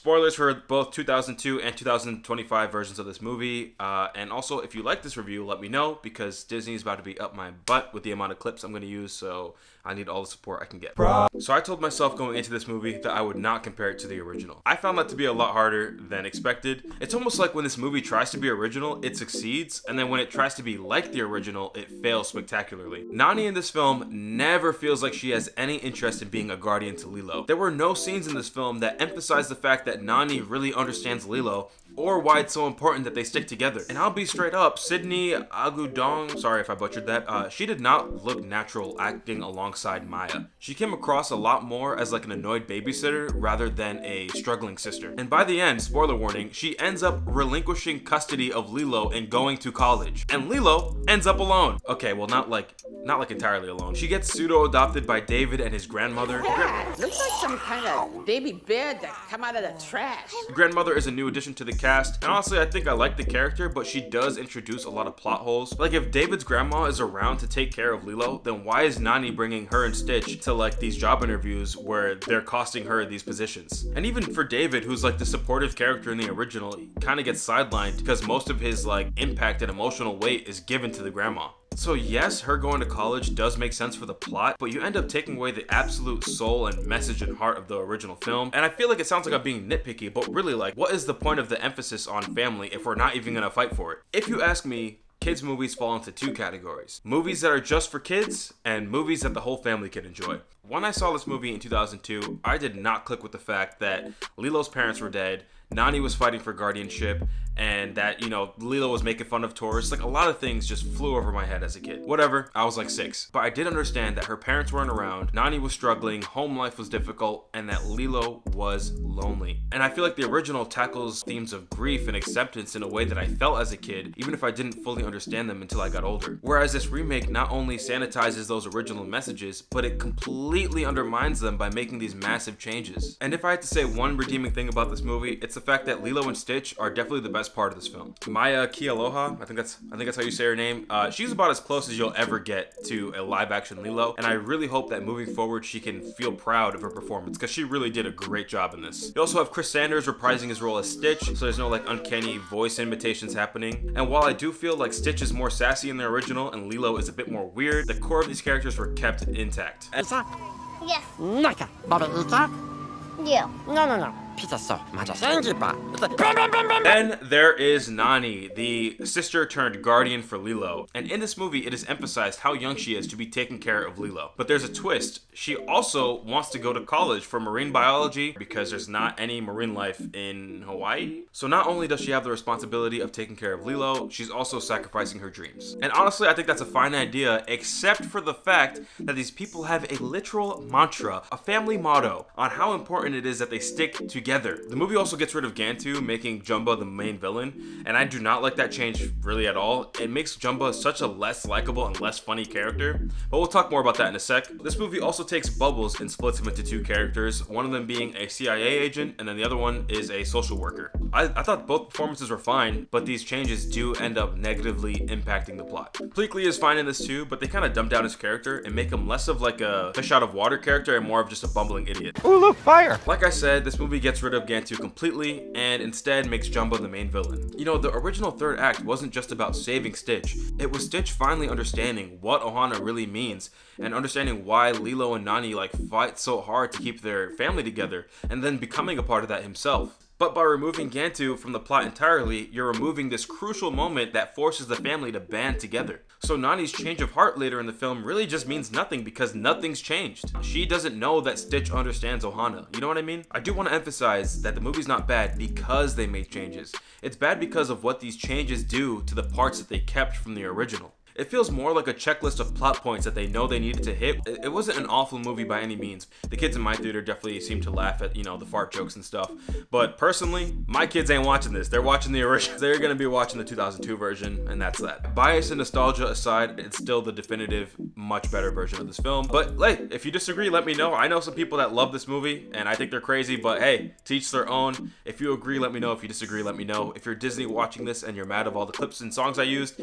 Spoilers for both 2002 and 2025 versions of this movie. And also, if you like this review, let me know, because Disney's about to be up my butt with the amount of clips I'm going to use, so I need all the support I can get. So I told myself going into this movie that I would not compare it to the original. I found that to be a lot harder than expected. It's almost like when this movie tries to be original, it succeeds, and then when it tries to be like the original, it fails spectacularly. Nani in this film never feels like she has any interest in being a guardian to Lilo. There were no scenes in this film that emphasize the fact that Nani really understands Lilo, or why it's so important that they stick together. And I'll be straight up, Sydney Agudong, sorry if I butchered that, she did not look natural acting alongside Maya. She came across a lot more as like an annoyed babysitter rather than a struggling sister. And by the end, spoiler warning, she ends up relinquishing custody of Lilo and going to college. And Lilo ends up alone. Okay, well not like entirely alone. She gets pseudo-adopted by David and his grandmother. Yeah, looks like some kind of baby bear that come out of the trash. Grandmother is a new addition to the cast, and honestly I think I like the character, but she does introduce a lot of plot holes. Like, if David's grandma is around to take care of Lilo, then why is Nani bringing her and Stitch to like these job interviews where they're costing her these positions? And even for David, who's like the supportive character in the original, he kind of gets sidelined because most of his like impact and emotional weight is given to the grandma. So yes, her going to college does make sense for the plot, but you end up taking away the absolute soul and message and heart of the original film. And I feel like it sounds like I'm being nitpicky, but really, like, what is the point of the emphasis on family if we're not even gonna fight for it? If you ask me, kids movies fall into two categories: movies that are just for kids and movies that the whole family can enjoy. When I saw this movie in 2002, I did not click with the fact that Lilo's parents were dead, Nani was fighting for guardianship, and that, you know, Lilo was making fun of tourists. Like, a lot of things just flew over my head as a kid. Whatever, I was like 6. But I did understand that her parents weren't around, Nani was struggling, home life was difficult, and that Lilo was lonely. And I feel like the original tackles themes of grief and acceptance in a way that I felt as a kid, even if I didn't fully understand them until I got older. Whereas this remake not only sanitizes those original messages, but it completely undermines them by making these massive changes. And if I had to say one redeeming thing about this movie, it's the fact that Lilo and Stitch are definitely the best part of this film. Maya Kealoha, I think that's how you say her name. She's about as close as you'll ever get to a live action Lilo, and I really hope that moving forward she can feel proud of her performance, because she really did a great job in this. You also have Chris Sanders reprising his role as Stitch, so there's no like uncanny voice imitations happening. And while I do feel like Stitch is more sassy in the original and Lilo is a bit more weird, the core of these characters were kept intact. Isa? Yes. Naka, Baba Ita? Yeah. No. Pizza so, maja sengi ba. Then there is Nani, the sister turned guardian for Lilo. And in this movie, it is emphasized how young she is to be taking care of Lilo. But there's a twist. She also wants to go to college for marine biology because there's not any marine life in Hawaii. So not only does she have the responsibility of taking care of Lilo, she's also sacrificing her dreams. And honestly, I think that's a fine idea, except for the fact that these people have a literal mantra, a family motto, on how important it is that they stick together. The movie also gets rid of Gantu, making Jumba the main villain, and I do not like that change really at all. It makes Jumba such a less likable and less funny character, but we'll talk more about that in a sec. This movie also takes Bubbles and splits him into two characters, one of them being a CIA agent, and then the other one is a social worker. I thought both performances were fine, but these changes do end up negatively impacting the plot. Pleakley is fine in this too, but they kind of dumb down his character and make him less of like a fish out of water character and more of just a bumbling idiot. Ooh, look, fire! Like I said, this movie gets rid of Gantu completely and instead makes Jumbo the main villain. You know, the original third act wasn't just about saving Stitch. It was Stitch finally understanding what Ohana really means and understanding why Lilo and Nani like fight so hard to keep their family together, and then becoming a part of that himself. But by removing Gantu from the plot entirely, you're removing this crucial moment that forces the family to band together. So Nani's change of heart later in the film really just means nothing because nothing's changed. She doesn't know that Stitch understands Ohana. You know what I mean? I do want to emphasize that the movie's not bad because they made changes. It's bad because of what these changes do to the parts that they kept from the original. It feels more like a checklist of plot points that they know they needed to hit. It wasn't an awful movie by any means. The kids in my theater definitely seemed to laugh at, you know, the fart jokes and stuff. But personally, my kids ain't watching this. They're watching the original. They're gonna be watching the 2002 version, and that's that. Bias and nostalgia aside, it's still the definitive, much better version of this film. But hey, if you disagree, let me know. I know some people that love this movie, and I think they're crazy, but hey, to each their own. If you agree, let me know. If you disagree, let me know. If you're Disney watching this and you're mad of all the clips and songs I used,